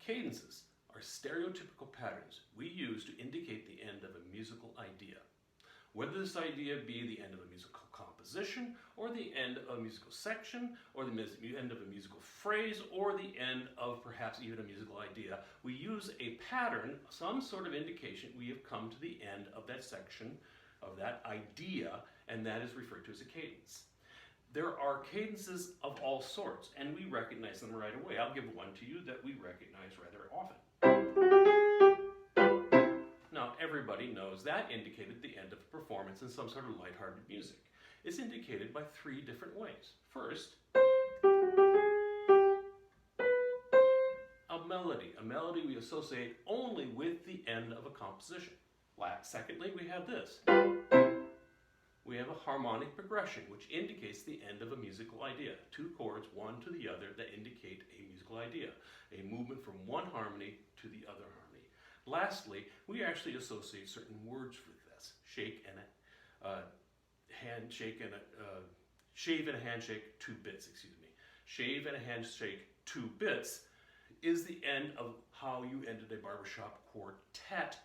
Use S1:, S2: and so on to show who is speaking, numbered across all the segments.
S1: Cadences are stereotypical patterns we use to indicate the end of a musical idea. Whether this idea be the end of a musical composition, or the end of a musical section, or the end of a musical phrase, or the end of perhaps even a musical idea, we use a pattern, some sort of indication we have come to the end of that section, of that idea, and that is referred to as a cadence. There are cadences of all sorts, and we recognize them right away. I'll give one to you that we recognize rather often. Now, everybody knows that indicated the end of a performance in some sort of lighthearted music. It's indicated by three different ways. First, a melody. A melody we associate only with the end of a composition. Secondly, we have this. We have a harmonic progression, which indicates the end of a musical idea. Two chords, one to the other, that indicate a musical idea. A movement from one harmony to the other harmony. Lastly, we actually associate certain words with this. Shake and a handshake and a shave and a handshake, 2 bits, excuse me. Shave and a handshake, 2 bits is the end of how you ended a barbershop quartet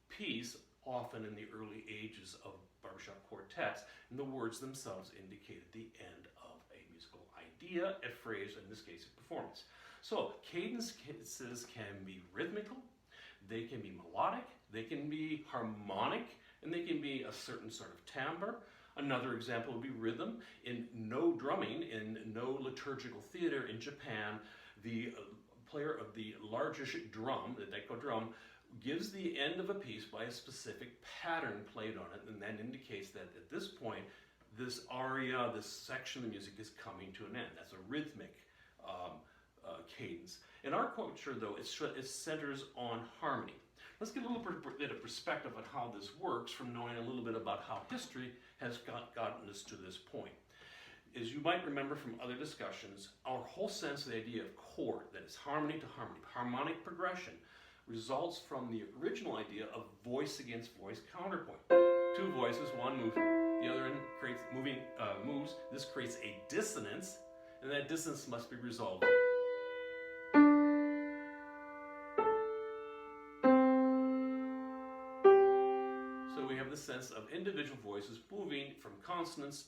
S1: piece, often in the early ages of barbershop quartets, and the words themselves indicated the end of a musical idea, a phrase, in this case, a performance. So cadences can be rhythmical, they can be melodic, they can be harmonic, and they can be a certain sort of timbre. Another example would be rhythm. In no drumming, in no liturgical theater in Japan, the player of the largest drum, the daiko drum, gives the end of a piece by a specific pattern played on it, and that indicates that at this point, this aria, this section of the music is coming to an end. That's a rhythmic cadence. In our culture, though, it centers on harmony. Let's get a little bit of perspective on how this works from knowing a little bit about how history has gotten us to this point. As you might remember from other discussions, our whole sense of the idea of chord, that is harmony to harmony, harmonic progression, results from the original idea of voice against voice counterpoint. Two voices, one moves, the other creates moves. This creates a dissonance, and that dissonance must be resolved. So we have the sense of individual voices moving from consonants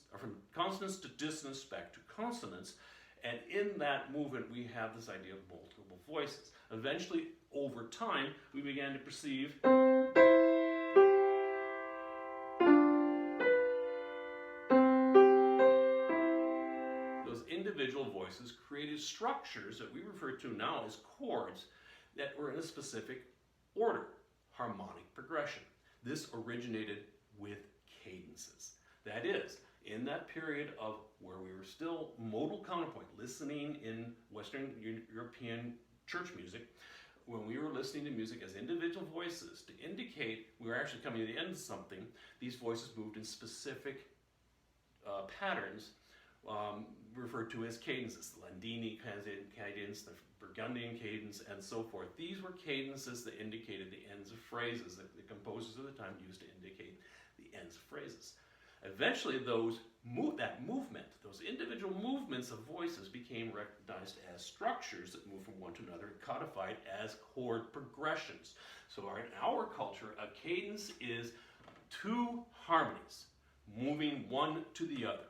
S1: to dissonance back to consonants, and in that movement we have this idea of multiple voices. Eventually, over time, we began to perceive those individual voices created structures that we refer to now as chords that were in a specific order, harmonic progression. This originated with cadences. That is, in that period of where we were still modal counterpoint, listening in Western European church music, when we were listening to music as individual voices to indicate we were actually coming to the end of something, these voices moved in specific patterns referred to as cadences. The Landini cadence, the Burgundian cadence, and so forth. These were cadences that indicated the ends of phrases that the composers of the time used to indicate the ends of phrases. Eventually, that movement, those individual movements of voices became recognized as structures that move from one to another, codified as chord progressions. So in our culture, a cadence is 2 harmonies moving one to the other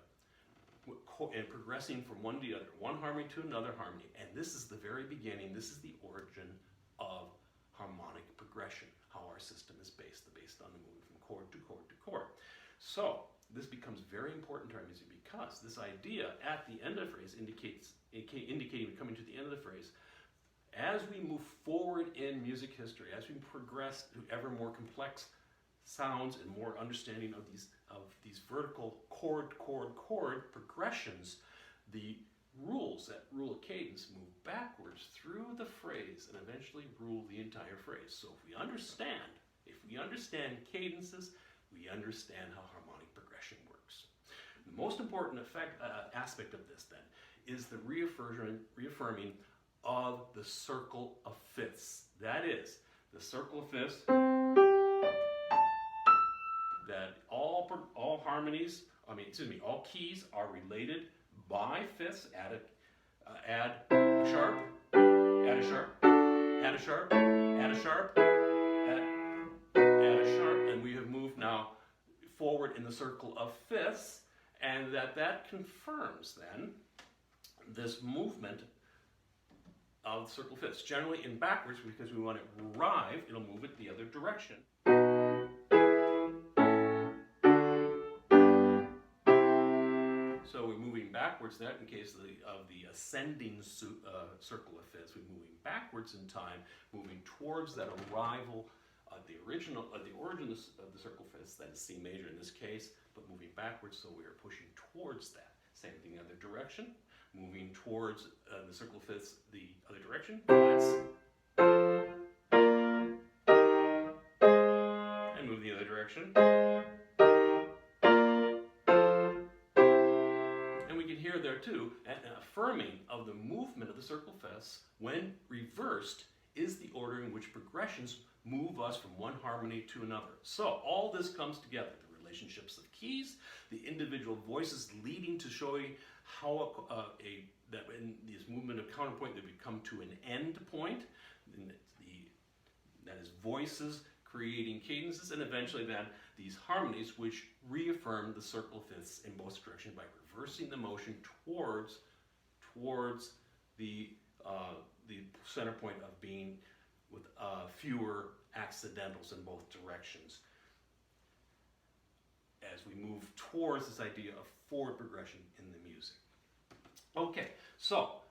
S1: and progressing from one to the other, one harmony to another harmony. And this is the very beginning, this is the origin of harmonic progression, how our system is based on the movement from chord to chord to chord. So this becomes very important to our music because this idea at the end of the phrase indicating coming to the end of the phrase. As we move forward in music history, as we progress to ever more complex sounds and more understanding of these vertical chord progressions, the rules that rule a cadence move backwards through the phrase and eventually rule the entire phrase. So if we understand cadences, we understand how harmonic progression works. The most important aspect of this then is the reaffirming of the circle of fifths. That is, the circle of fifths, that all keys are related by fifths. Add a sharp, add add a sharp, add a sharp, add a sharp, and we have moved now forward in the circle of fifths, and that confirms then this movement of circle fifths. Generally in backwards, because we want to arrive, it'll move it the other direction. So we're moving backwards there in case of the ascending circle of fifths. We're moving backwards in time, moving towards that arrival of the origin of the circle fifths, that is C major in this case, but moving backwards, so we are pushing towards that. Same thing the other direction, moving towards the circle fifths the other direction, flats, and move the other direction. Here there too, an affirming of the movement of the circle fifths when reversed is the order in which progressions move us from one harmony to another. So all this comes together, the relationships of keys, the individual voices leading to showing how that in this movement of counterpoint that we come to an end point, that is voices creating cadences, and eventually then these harmonies which reaffirm the circle fifths in both directions by reversing the motion towards the center point of being with fewer accidentals in both directions as we move towards this idea of forward progression in the music. Okay, so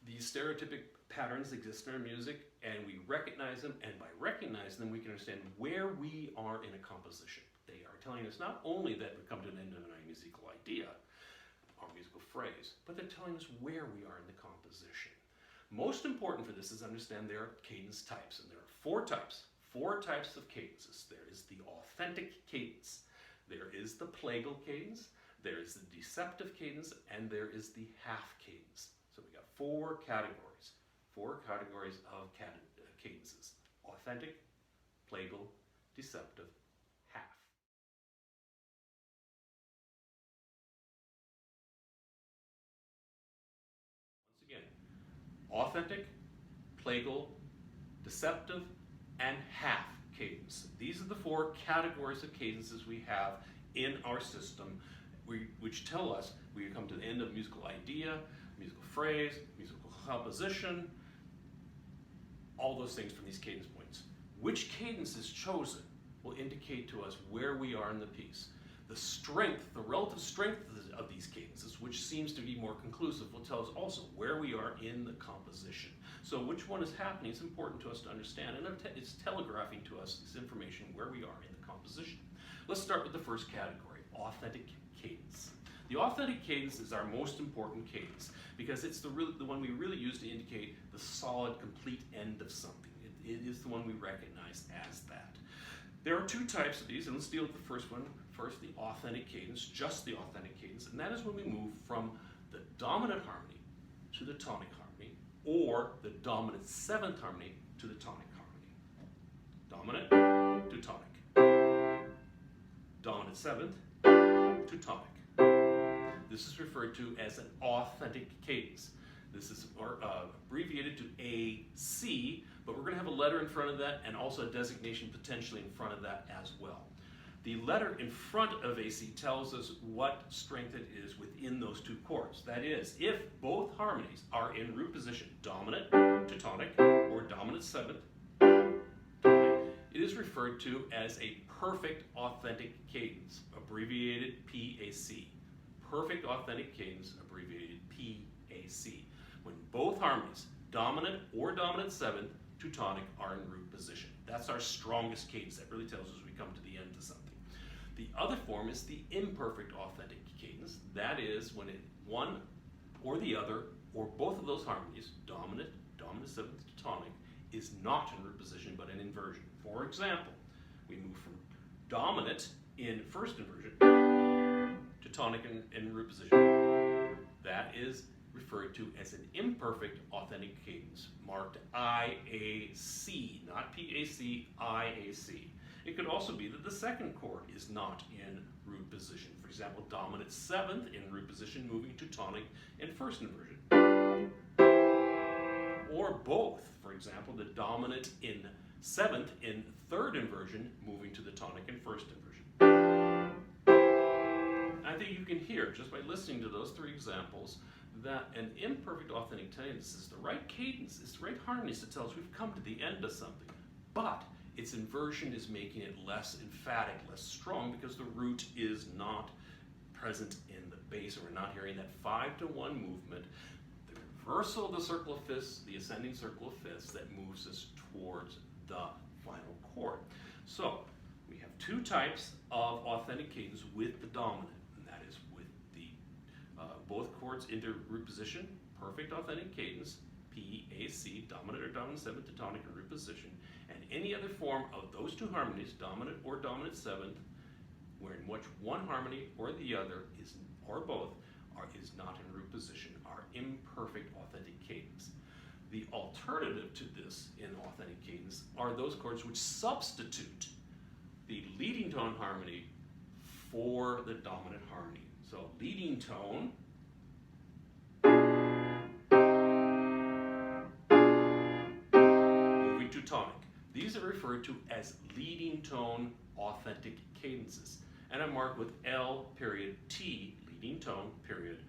S1: these stereotypic patterns exist in our music, and we recognize them, and by recognizing them we can understand where we are in a composition. They are telling us not only that we come to an end of a musical idea or musical phrase, but they're telling us where we are in the composition. Most important for this is understand there are cadence types, and there are four types of cadences. There is the authentic cadence, there is the plagal cadence, there is the deceptive cadence, and there is the half cadence. So we got four categories of cadences: authentic, plagal, deceptive, half. Once again, authentic, plagal, deceptive, and half cadence. These are the four categories of cadences we have in our system, which tell us we come to the end of musical idea, musical phrase, musical composition, all those things from these cadence points. Which cadence is chosen will indicate to us where we are in the piece. The strength, the relative strength of these cadences, which seems to be more conclusive, will tell us also where we are in the composition. So which one is happening is important to us to understand, and it's telegraphing to us this information where we are in the composition. Let's start with the first category, authentic cadence. The authentic cadence is our most important cadence because it's the one we really use to indicate the solid, complete end of something. It is the one we recognize as that. There are two types of these, and let's deal with the first one. First, the authentic cadence, just the authentic cadence, and that is when we move from the dominant harmony to the tonic harmony, or the dominant seventh harmony to the tonic harmony. Dominant to tonic. Dominant seventh to tonic. This is referred to as an authentic cadence. This is abbreviated to AC, but we're going to have a letter in front of that and also a designation potentially in front of that as well. The letter in front of AC tells us what strength it is within those two chords. That is, if both harmonies are in root position, dominant to tonic or dominant seventh, it is referred to as a perfect authentic cadence, abbreviated PAC. Perfect authentic cadence, abbreviated PAC. When both harmonies, dominant or dominant seventh to tonic, are in root position. That's our strongest cadence. That really tells us we come to the end of something. The other form is the imperfect authentic cadence. That is when one or the other, or both of those harmonies, dominant seventh to tonic, is not in root position but an inversion. For example, we move from dominant in first inversion to tonic in root position. That is referred to as an imperfect authentic cadence, marked IAC, not PAC, IAC. It could also be that the second chord is not in root position. For example, dominant seventh in root position moving to tonic in first inversion. Or both. For example, the dominant in 7th in 3rd inversion, moving to the tonic in 1st inversion. I think you can hear, just by listening to those 3 examples, that an imperfect authentic cadence is the right cadence, it's the right harmonies to tell us we've come to the end of something. But its inversion is making it less emphatic, less strong, because the root is not present in the bass, and we're not hearing that 5-to-1 movement, the reversal of the circle of fifths, the ascending circle of fifths that moves us towards the final chord. So we have 2 types of authentic cadence with the dominant, and that is with the both chords into root position, perfect authentic cadence, P, A, C, dominant or dominant 7th to tonic in root position, and any other form of those 2 harmonies, dominant or dominant 7th, where in which one harmony or the other is, or both, is not in root position, are imperfect authentic cadence. The alternative to this in authentic cadence are those chords which substitute the leading tone harmony for the dominant harmony. So leading tone, moving to tonic. These are referred to as leading tone authentic cadences. And I mark with L period T, leading tone period,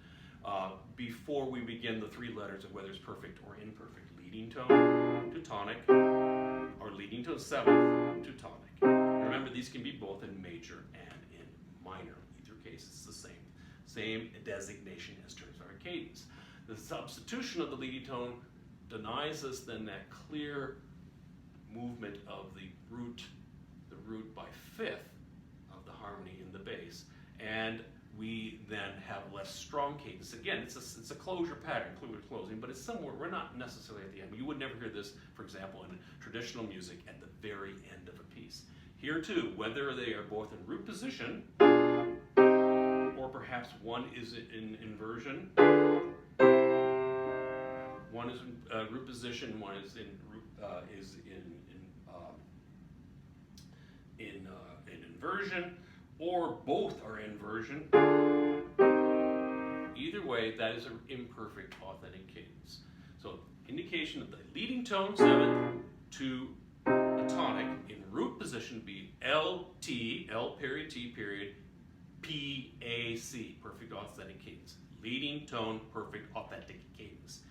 S1: before we begin the 3 letters of whether it's perfect or imperfect. Leading tone to tonic, or leading tone 7th to tonic. Remember, these can be both in major and in minor. In either case, it's the same designation as terms of our cadence. The substitution of the leading tone denies us then that clear movement of the root by 5th of the harmony in the bass, and we then have less strong cadence. Again, it's a closure pattern, closing, but it's somewhere, we're not necessarily at the end. You would never hear this, for example, in traditional music at the very end of a piece. Here too, whether they are both in root position, or perhaps one is in inversion, one is in root position, one is in inversion, or both are inversion. Either way, that is an imperfect authentic cadence. So indication of the leading tone 7th to the tonic in root position be L period T period, P, A, C, perfect authentic cadence. Leading tone, perfect authentic cadence.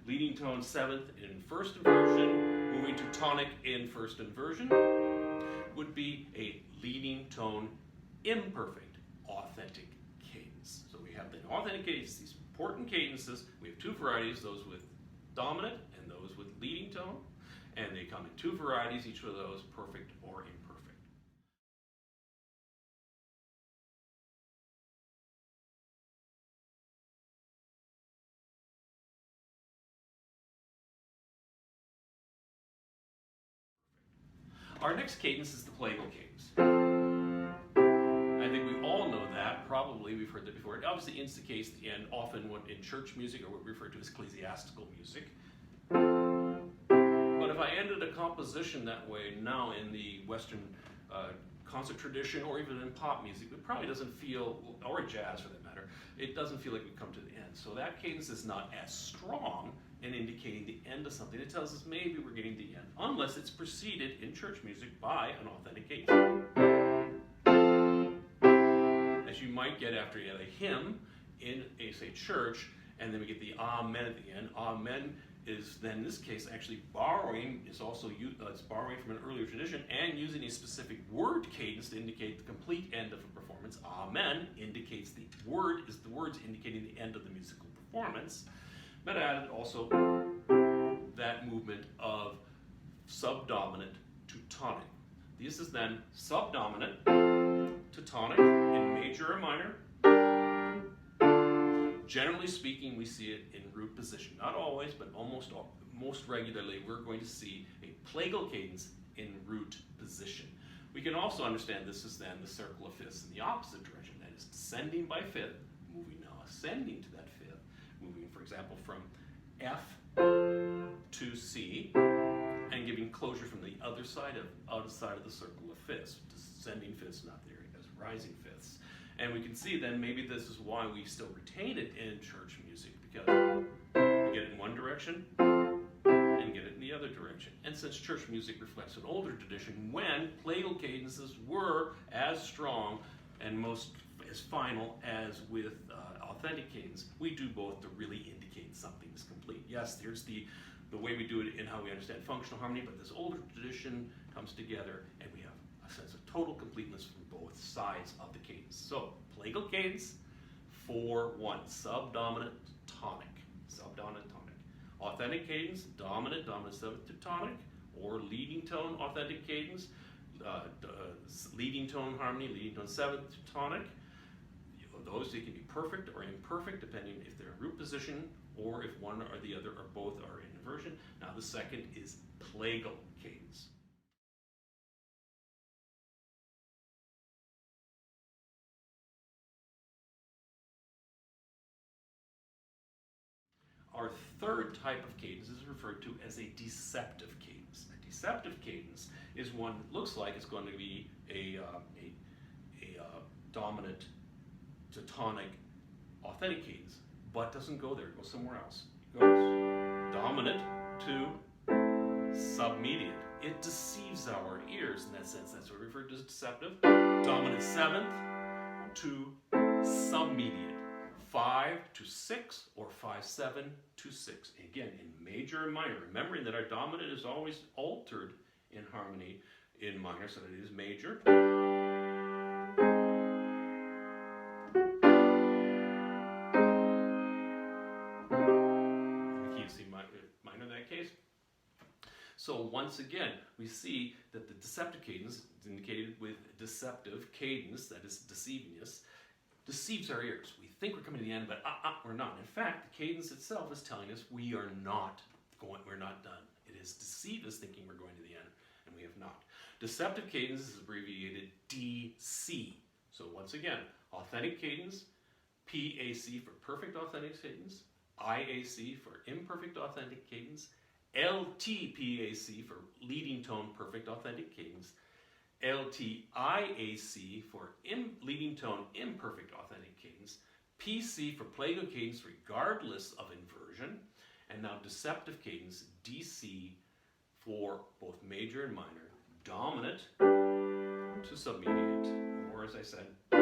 S1: Leading tone 7th in 1st inversion, moving to tonic in 1st inversion, would be a leading tone imperfect authentic cadence. So we have the authentic cadence, these important cadences. We have 2 varieties, those with dominant and those with leading tone, and they come in 2 varieties, each of those perfect or imperfect. Our next cadence is the plagal cadence. I think we all know that, probably we've heard that before. It obviously indicates the end, often when in church music, or what we refer to as ecclesiastical music. But if I ended a composition that way now in the Western concert tradition, or even in pop music, it probably doesn't feel, or jazz for that matter, it doesn't feel like we've come to the end. So that cadence is not as strong in indicating the end of something. It tells us maybe we're getting the end, unless it's preceded in church music by an authentic cadence. As you might get after you have a hymn in a, say, church, and then we get the amen at the end. Amen is then, in this case, actually borrowing, is also it's borrowing from an earlier tradition and using a specific word cadence to indicate the complete end of a performance. Amen indicates the word is the words indicating the end of the musical performance, but added also that movement of subdominant to tonic. This is then subdominant to tonic in major or minor. Generally speaking, we see it in root position. Not always, but most regularly, we're going to see a plagal cadence in root position. We can also understand this is then the circle of fifths in the opposite direction. That is descending by 5th, moving now ascending to that 5th, moving, for example, from F to C, and giving closure from the other side of the circle of fifths, descending fifths, not there as rising fifths. And we can see then maybe this is why we still retain it in church music, because we get it in one direction and get it in the the other direction. And since church music reflects an older tradition, when plagal cadences were as strong and as final as with authentic cadence, we do both to really indicate something is complete. Yes, there's the way we do it in how we understand functional harmony, but this older tradition comes together and we have a sense of total completeness from both sides of the cadence. So, plagal cadence, 4-1, subdominant tonic, subdominant tonic. Authentic cadence, dominant, dominant seventh to tonic, or leading tone authentic cadence, leading tone harmony, leading tone seventh to tonic. Those, they can be perfect or imperfect depending if they're in root position or if one or the other or both are in inversion. Now the second is plagal cadence. Our third type of cadence is referred to as a deceptive cadence. A deceptive cadence is one that looks like it's going to be a dominant to tonic authentic cadence, but doesn't go there, it goes somewhere else. It goes dominant to submediate. It deceives our ears in that sense. That's what we refer to as deceptive. Dominant seventh to submediate. 5 to 6 or 5-7 to 6. Again, in major and minor. Remembering that our dominant is always altered in harmony in minor, so that it is major. And the key is C minor in that case. So once again, we see that the deceptive cadence is indicated with deceptive cadence, that is deceivingness, deceives our ears. We think we're coming to the end, but we're not. In fact, the cadence itself is telling us we're not done. It has deceived us thinking we're going to the end, and we have not. Deceptive cadence is abbreviated DC. So once again, authentic cadence, PAC for perfect authentic cadence, IAC for imperfect authentic cadence, LTPAC for leading tone perfect authentic cadence, LTIAC for leading tone imperfect authentic cadence, PC for plagal cadence regardless of inversion, and now deceptive cadence, DC, for both major and minor, dominant to submediate, or as I said, if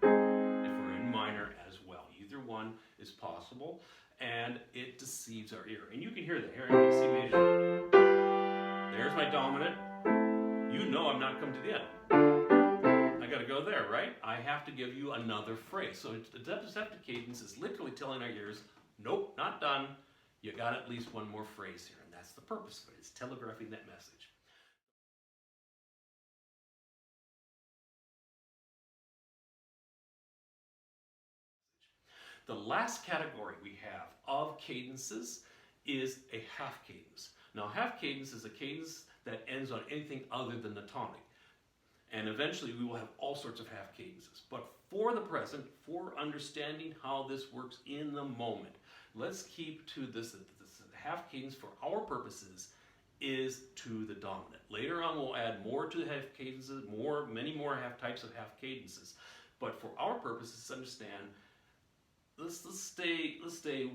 S1: we're in minor as well. Either one is possible, and it deceives our ear. And you can hear that here in C major. There's my dominant. You know I'm not come to the end. I got to go there, right? I have to give you another phrase. So the deceptive cadence is literally telling our ears, nope, not done. You got at least one more phrase here, and that's the purpose of it. It's telegraphing that message. The last category we have of cadences is a half cadence. Now, half cadence is a cadence that ends on anything other than the tonic. And eventually we will have all sorts of half cadences. But for the present, for understanding how this works in the moment, let's keep to this half cadence for our purposes is to the dominant. Later on we'll add more to the half cadences, many more types of half cadences. But for our purposes, understand, let's stay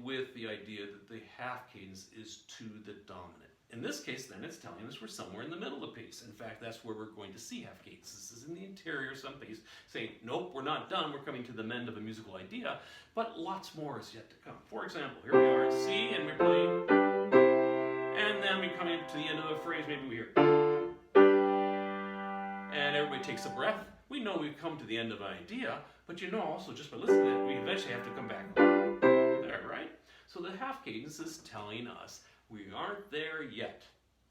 S1: with the idea that the half cadence is to the dominant. In this case, then, it's telling us we're somewhere in the middle of the piece. In fact, that's where we're going to see half cadences. This is in the interior someplace, saying, nope, we're not done. We're coming to the end of a musical idea, but lots more is yet to come. For example, here we are in C, and we're playing, and then we come into the end of a phrase, maybe we hear, and everybody takes a breath. We know we've come to the end of an idea, but you know also, just by listening to it, we eventually have to come back there, right? So the half cadence is telling us we aren't there yet.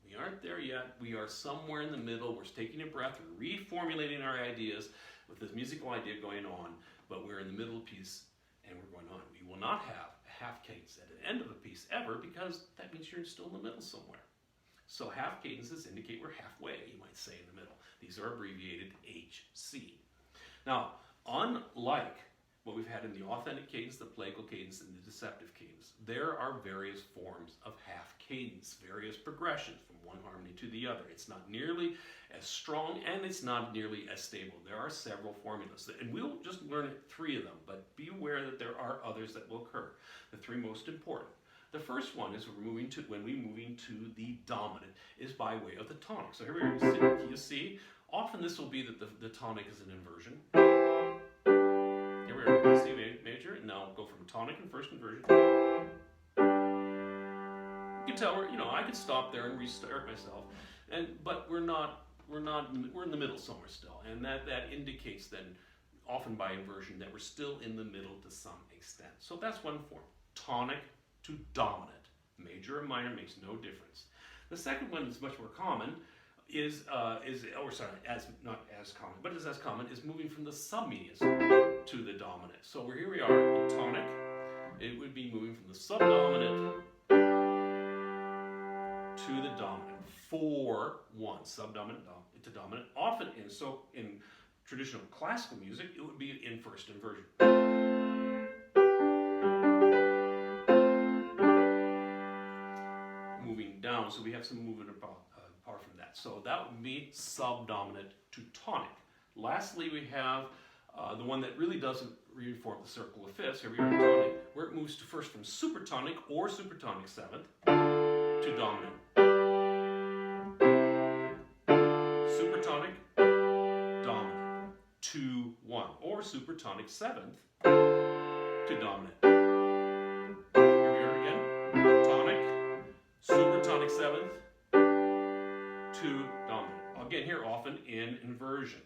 S1: We aren't there yet. We are somewhere in the middle. We're taking a breath. We're reformulating our ideas with this musical idea going on, but we're in the middle of the piece and we're going on. We will not have a half cadence at the end of a piece ever, because that means you're still in the middle somewhere. So half cadences indicate we're halfway, you might say, in the middle. These are abbreviated HC. Now, unlike what we've had in the authentic cadence, the plagal cadence, and the deceptive cadence, there are various forms of half cadence, various progressions from one harmony to the other. It's not nearly as strong, and it's not nearly as stable. There are several formulas, and we'll just learn 3 of them, but be aware that there are others that will occur. The 3 most important. The first one is when we move into the dominant is by way of the tonic. So here we are. You see, often this will be that the tonic is an inversion. Here we are, C major, and now go from tonic and first inversion. You can tell I could stop there and restart myself, but we're in the middle somewhere still, and that indicates then, often by inversion, that we're still in the middle to some extent. So that's one form, tonic to dominant. Major or minor makes no difference. The second one is much more common, is not as common, but is as common, is moving from the submedius to the dominant. So here we are in tonic. It would be moving from the subdominant to the dominant. 4-1, subdominant to dominant. Often in traditional classical music, it would be in first inversion. Moving down, so we have some movement apart from that. So that would be subdominant to tonic. Lastly, we have the one that really doesn't reform the circle of fifths. Here we are in tonic, where it moves to first from supertonic or supertonic seventh to dominant. Supertonic, dominant, 2-1, or supertonic seventh to dominant. Here we are again, tonic, supertonic seventh to dominant. Again, here often in inversion.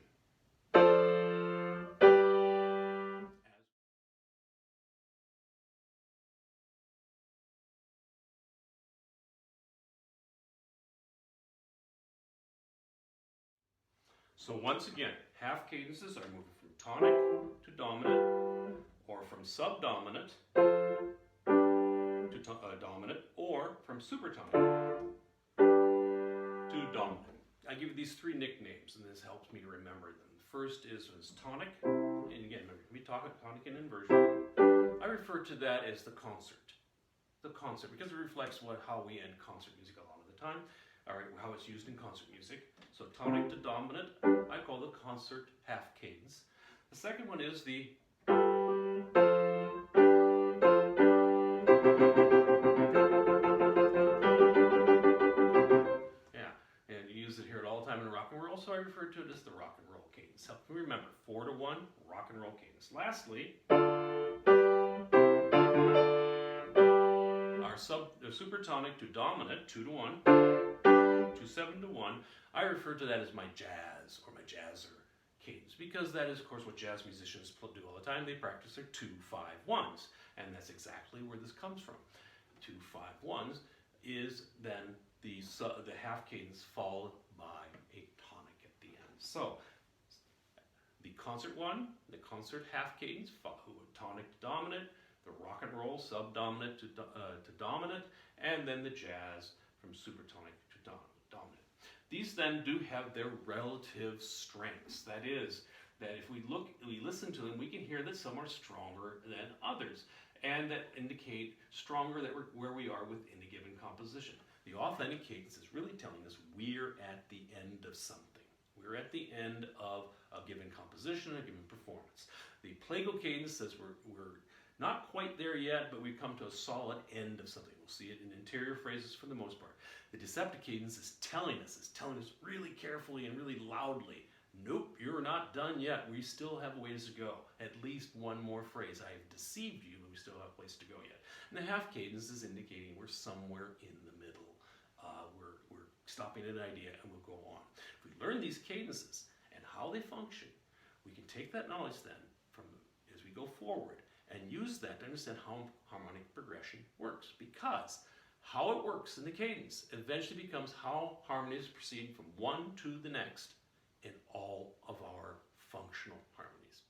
S1: So once again, half cadences are moving from tonic to dominant, or from subdominant to dominant, or from supertonic to dominant. I give you these three nicknames, and this helps me to remember them. The first is tonic, and again, remember, we talk about tonic and inversion. I refer to that as the concert. The concert, because it reflects how we end concert music a lot of the time. All right, how it's used in concert music. So tonic to dominant, I call the concert half cadence. The second one is the and you use it here all the time in rock and roll, so I refer to it as the rock and roll cadence. Help me remember, 4-1, rock and roll cadence. Lastly, our supertonic to dominant, 2-1, to 7-1, I refer to that as my jazz or my jazzer cadence, because that is, of course, what jazz musicians do all the time. They practice their 2-5-1s, and that's exactly where this comes from. 2-5-1s is then the half cadence followed by a tonic at the end. So the concert one, the concert half cadence, tonic to dominant, the rock and roll subdominant to dominant, and then the jazz from supertonic to dominant. These then do have their relative strengths. That is, that if we listen to them, we can hear that some are stronger than others, and that indicate stronger where we are within a given composition. The authentic cadence is really telling us we're at the end of something. We're at the end of a given composition, a given performance. The plagal cadence says we're not quite there yet, but we've come to a solid end of something. We'll see it in interior phrases for the most part. The deceptive cadence is telling us really carefully and really loudly, nope, you're not done yet. We still have a ways to go. At least one more phrase. I have deceived you, but we still have a place to go yet. And the half cadence is indicating we're somewhere in the middle. We're stopping at an idea and we'll go on. If we learn these cadences and how they function, we can take that knowledge then as we go forward and use that to understand how harmonic progression works, because how it works in the cadence eventually becomes how harmonies proceed from one to the next in all of our functional harmonies.